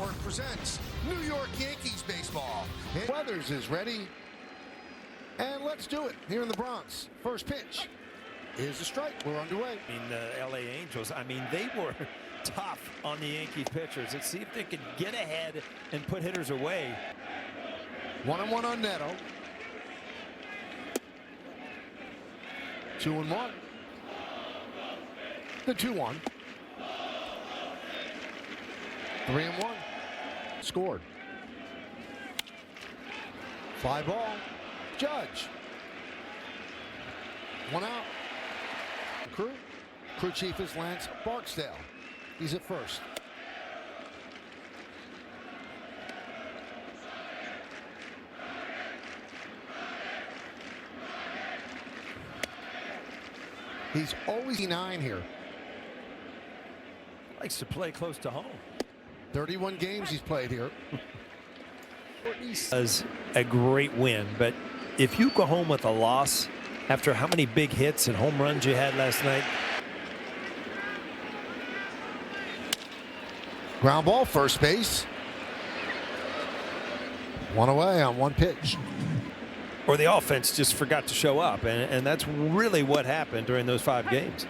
Network presents New York Yankees baseball. Weathers is ready. And let's do it here in the Bronx. First pitch is a strike. We're underway. I mean, the LA Angels, they were tough on the Yankee pitchers. Let's see if they can get ahead and put hitters away. 1-1 on Neto. 2-1. The 2-1. 3-1. Scored. Fly ball. Judge. 1 out. Crew chief is Lance Barksdale. He's at first. He's always 9 here. Likes to play close to home. 31 games he's played here. Was a great win, but if you go home with a loss after how many big hits and home runs you had last night. Ground ball, first base. 1 away on 1 pitch. Or the offense just forgot to show up, and that's really what happened during those 5 games.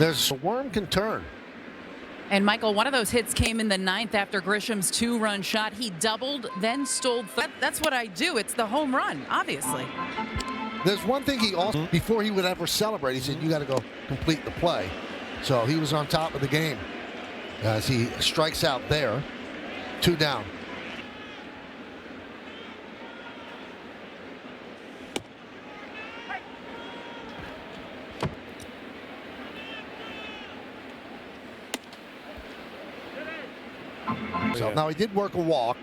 There's a worm can turn. And Michael, one of those hits came in the 9th after Grisham's 2-run shot. He doubled, then stole. That's what I do. It's the home run, obviously. There's one thing he also, before he would ever celebrate, he said, you got to go complete the play. So he was on top of the game as he strikes out there. 2 down. So now he did work a walk,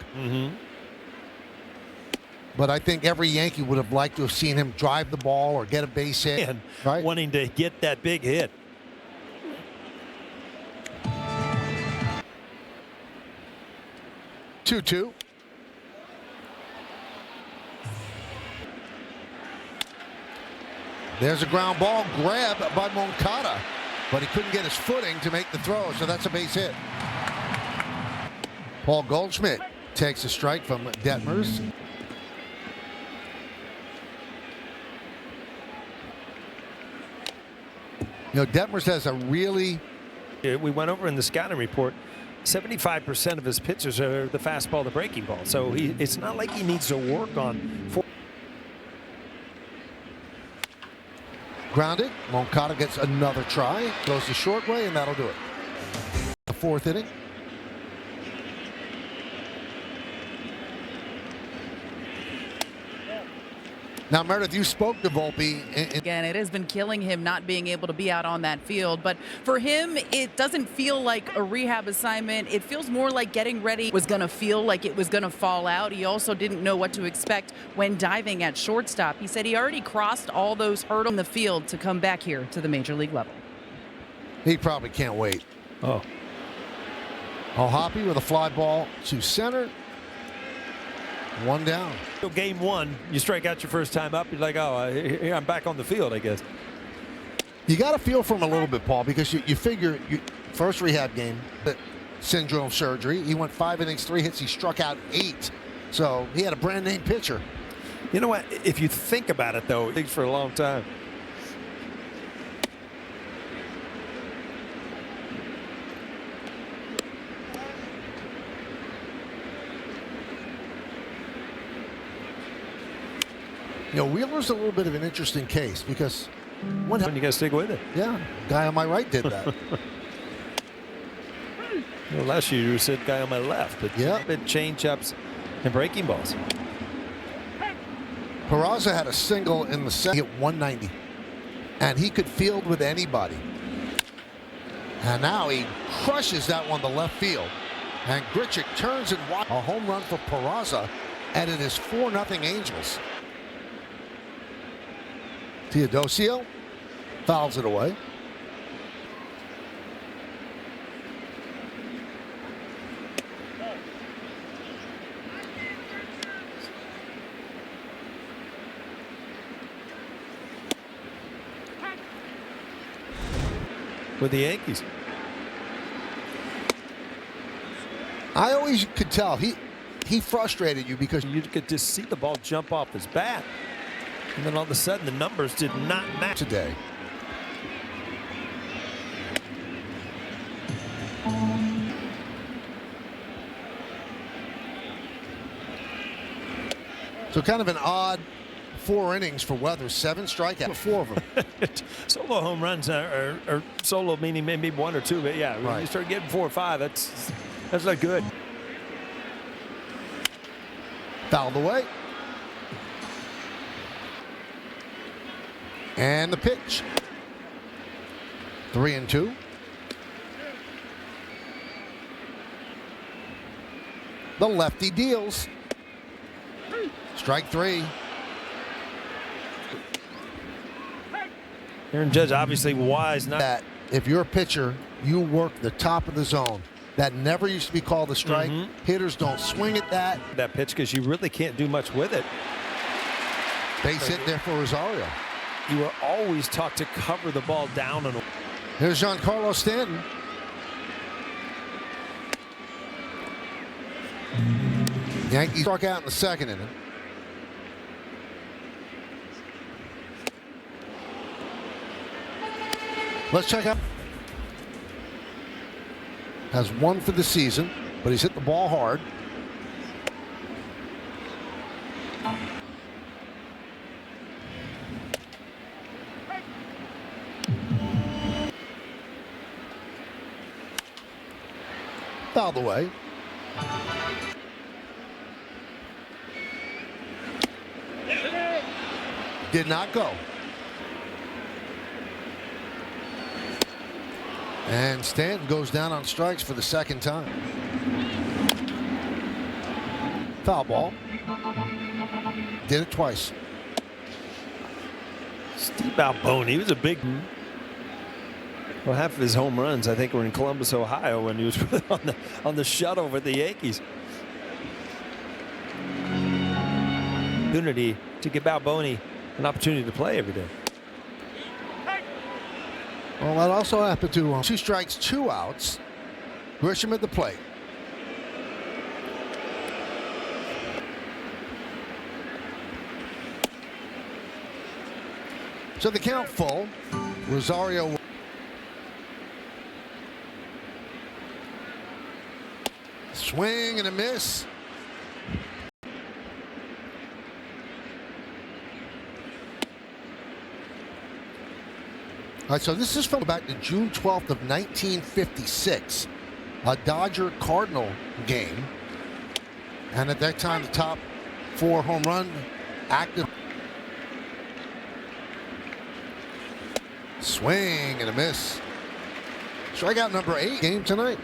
but I think every Yankee would have liked to have seen him drive the ball or get a base hit, and right? Wanting to get that big hit. Two. There's a ground ball grab by Moncada, but he couldn't get his footing to make the throw, so that's a base hit. Paul Goldschmidt takes a strike from Detmers. You know, Detmers has a really... We went over in the scouting report, 75% of his pitches are the fastball, the breaking ball. So it's not like he needs to work on... Grounded. Moncada gets another try. Goes the short way, and that'll do it. The 4th inning. Now, Meredith, you spoke to Volpe. Again, it has been killing him not being able to be out on that field. But for him, it doesn't feel like a rehab assignment. It feels more like getting ready was going to feel like it was going to fall out. He also didn't know what to expect when diving at shortstop. He said he already crossed all those hurdles in the field to come back here to the major league level. He probably can't wait. Oh. Hoppy with a fly ball to center. 1 down. So game 1, you strike out your first time up. You're like, oh, I'm back on the field, I guess. You got to feel for him a little bit, Paul, because you figure first rehab game, syndrome surgery. He went 5 innings, 3 hits. He struck out 8. So he had a brand name pitcher. You know what? If you think about it, though, it takes for a long time. You know, Wheeler's a little bit of an interesting case because when you got to stick with it. Yeah, guy on my right did that. Well, last year you said guy on my left, but yeah, bit change-ups and breaking balls. Peraza had a single in the second at 190, and he could field with anybody. And now he crushes that one to left field, and Grichuk turns and watches a home run for Peraza, and it is 4-0 Angels. Teodosio fouls it away. with the Yankees. I always could tell he frustrated you because You could just see the ball jump off his bat. And then all of a sudden the numbers did not match. today. So kind of an odd 4 innings for Weathers. 7 strikeouts, 4 of them. Solo home runs or solo meaning maybe 1 or 2, but yeah, when Right. you start getting 4 or 5, that's not good. Fouled away. And the pitch. 3-2. The lefty deals. Strike 3. Aaron Judge obviously wise not. That if you're a pitcher, you work the top of the zone. That never used to be called a strike. Hitters don't swing at that. That pitch because you really can't do much with it. Base hit there for Rosario. You were always taught to cover the ball down. And Here's Giancarlo Stanton. Yankees struck out in the 2nd inning. Let's check out. Has 1 for the season, but he's hit the ball hard. Fouled away. Did not go. And Stanton goes down on strikes for the 2nd time. Foul ball. Did it twice. Steve Albone, he was a big. Well, half of his home runs, I think, were in Columbus, Ohio, when he was on the shuttle with the Yankees. Opportunity to give Albone an opportunity to play every day. Well, that also happened to 2 strikes, 2 outs. Grisham at the plate. So the count full. Rosario. Swing and a miss. All right, so this is from back to June 12th of 1956, a Dodger-Cardinal game. And at that time, the top 4 home run active. Swing and a miss. Strikeout number 8 game tonight.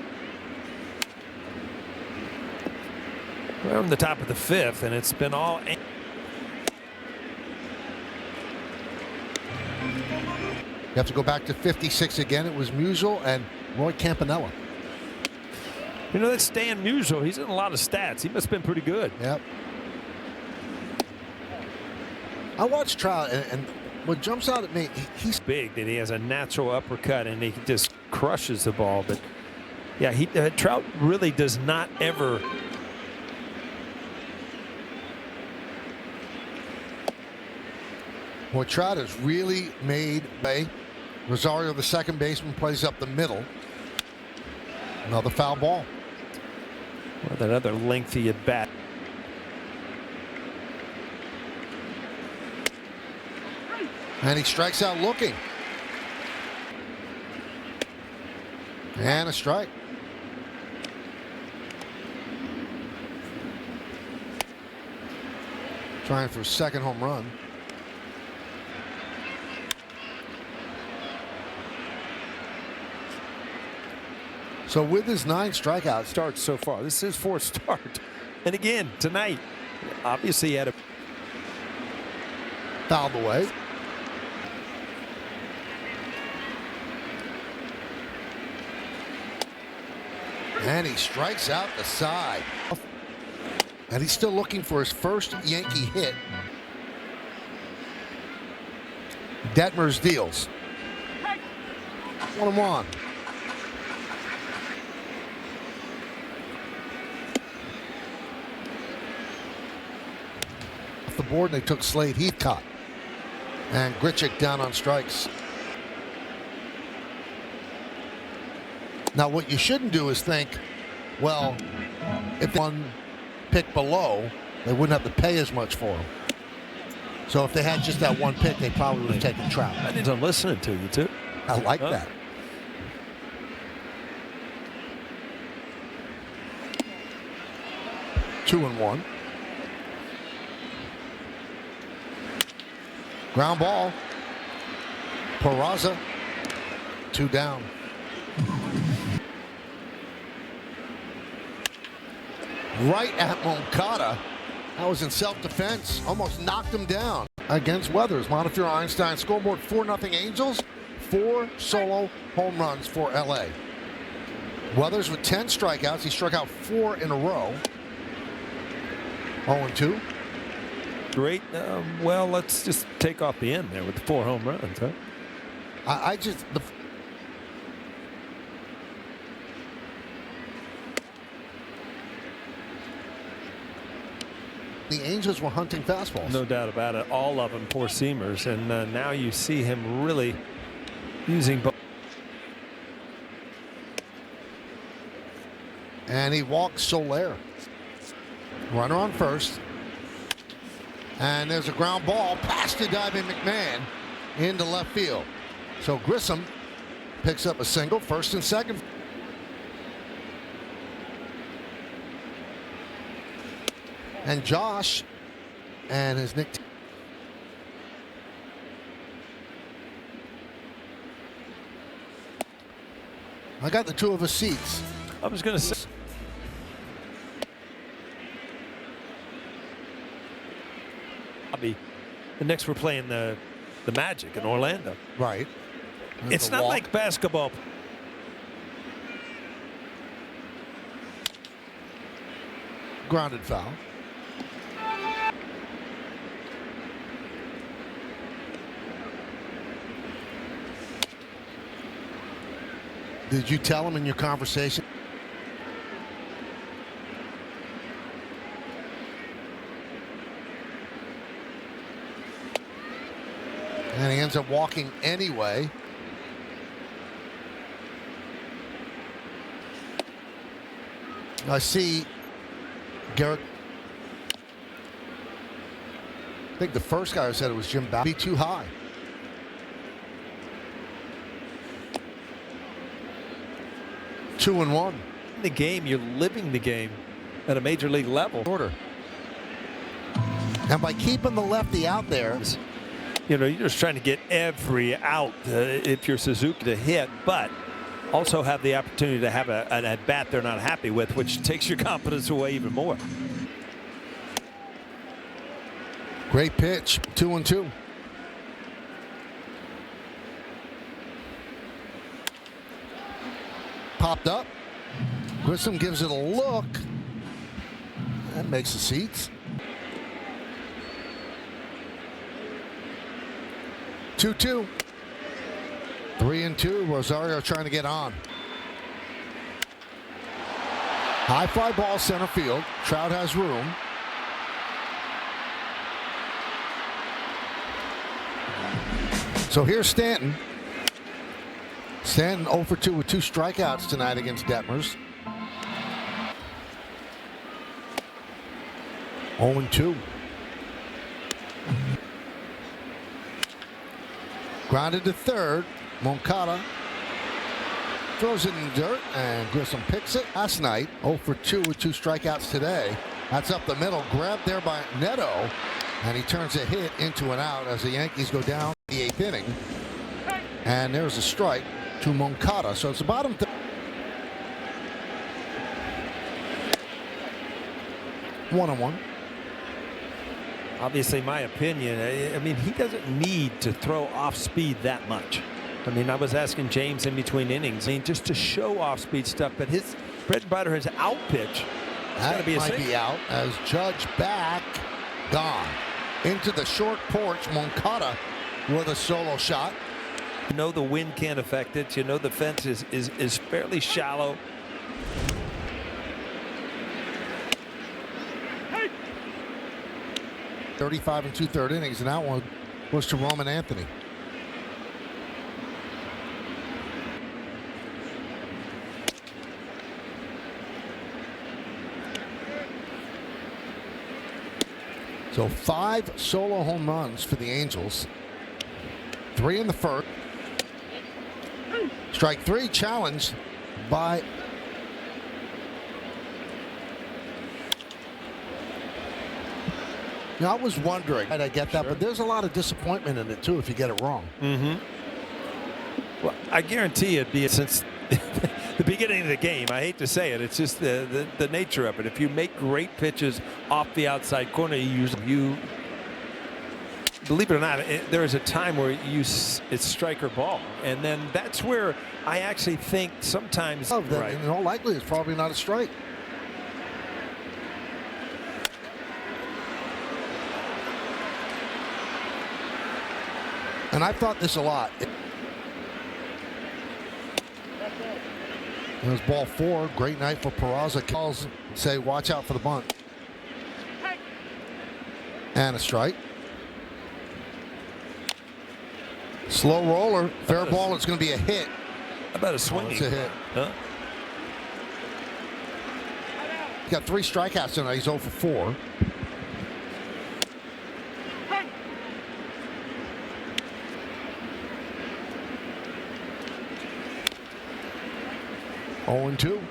We're on the top of the 5th, and it's been all. You have to go back to 56 again. It was Musial and Roy Campanella. You know, that's Stan Musial. He's in a lot of stats. He must have been pretty good. Yep. I watched Trout, and what jumps out at me, he's Big that he has a natural uppercut and he just crushes the ball. But yeah, Trout really does not ever. what Trout has really made bay. Rosario, the 2nd baseman, plays up the middle. Another foul ball. With another lengthy at bat. And he strikes out looking. And a strike. Trying for his 2nd home run. So with his 9 strikeouts, Starts so far. This is his 4th start. And again, tonight, obviously he had a. fouled away. And he strikes out the side. And he's still looking for his first Yankee hit. Detmers deals. 1-1. the board, and they took Slade Heathcott. And Grichuk down on strikes. Now, what you shouldn't do is think, well, if one pick below, they wouldn't have to pay as much for him. So if they had just that one pick, they probably would have taken Trout. I'm listening to you, too. I like that. Two and one. Ground ball. Peraza. 2 down. Right at Moncada. That was in self-defense. Almost knocked him down. Against Weathers. Montefiore Einstein scoreboard 4-0 Angels. 4 solo home runs for LA. Weathers with 10 strikeouts. He struck out 4 in a row. 0-2. Great. Well, let's just take off the end there with the 4 home runs, huh? The Angels were hunting fastballs. No doubt about it. All of them 4-seamers, and now you see him really using both. And he walks Soler. Runner on first. And there's a ground ball past the diving McMahon into left field. So Grissom picks up a single, first and second. And Josh and his Nick. I got the 2 of his seats. I was going to say. The next we're playing the Magic in Orlando. Right. And it's not like basketball. Grounded foul. Did you tell him in your conversation? And he ends up walking anyway. I see Garrett. I think the first guy who said it was Jim Bauer. Be too high. Two and one. In the game, you're living the game at a major league level. Order. And by keeping the lefty out there, you know, you're just trying to get every out if you're Suzuki to hit, but also have the opportunity to have an at-bat they're not happy with, which takes your confidence away even more. Great pitch. 2-2. Popped up. Grissom gives it a look. That makes the seats. 2-2. 3-2. Rosario trying to get on. High fly ball center field. Trout has room. So here's Stanton. Stanton 0 for 2 with 2 strikeouts tonight against Detmers. 0-2. Grounded to third. Moncada throws it in the dirt, and Grissom picks it. Last night, 0 for 2 with 2 strikeouts today. That's up the middle, grabbed there by Neto, and he turns a hit into an out as the Yankees go down the 8th inning. And there's a strike to Moncada. So it's the bottom. 1-1. Obviously, my opinion, I mean, he doesn't need to throw off speed that much. I mean, I was asking James in between innings, I mean, just to show off speed stuff, but his bread and butter, his out pitch, that might be out as Judge back, gone. Into the short porch, Moncada with a solo shot. You know the wind can't affect it. You know the fence is fairly shallow. 35 and 2/3 innings, and that one was to Roman Anthony. So 5 solo home runs for the Angels. 3 in the first. Strike 3, challenged by Now, I was wondering, and I get that, but there's a lot of disappointment in it too if you get it wrong. Well, I guarantee it'd be since the beginning of the game. I hate to say it, it's just the nature of it. If you make great pitches off the outside corner, you believe it or not, there is a time where it's strike or ball, and then that's where I actually think sometimes. Right. In all likelihood, it's probably not a strike. And I've thought this a lot. There's ball 4. Great night for Peraza. Calls say, watch out for the bunt. And a strike. Slow roller. Fair ball. It's going to be a hit. How about a swing? It's a hit. Huh? He got 3 strikeouts tonight. He's 0 for 4. Oh and 2.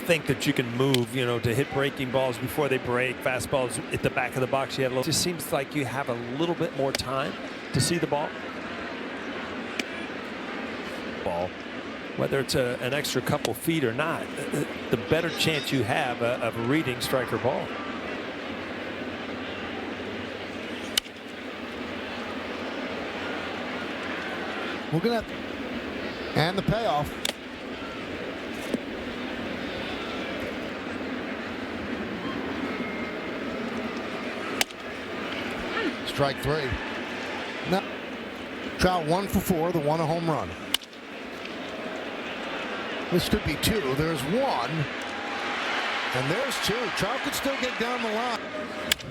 Think that you can move, to hit breaking balls before they break, fastballs at the back of the box. You have it just seems like you have a little bit more time to see the ball. Whether it's an extra couple feet or not, the better chance you have of reading strike or ball. We're gonna and the payoff. Strike 3. Now, Trout 1 for 4. The 1 a home run. This could be 2. There's 1. And there's 2. Trout could still get down the line.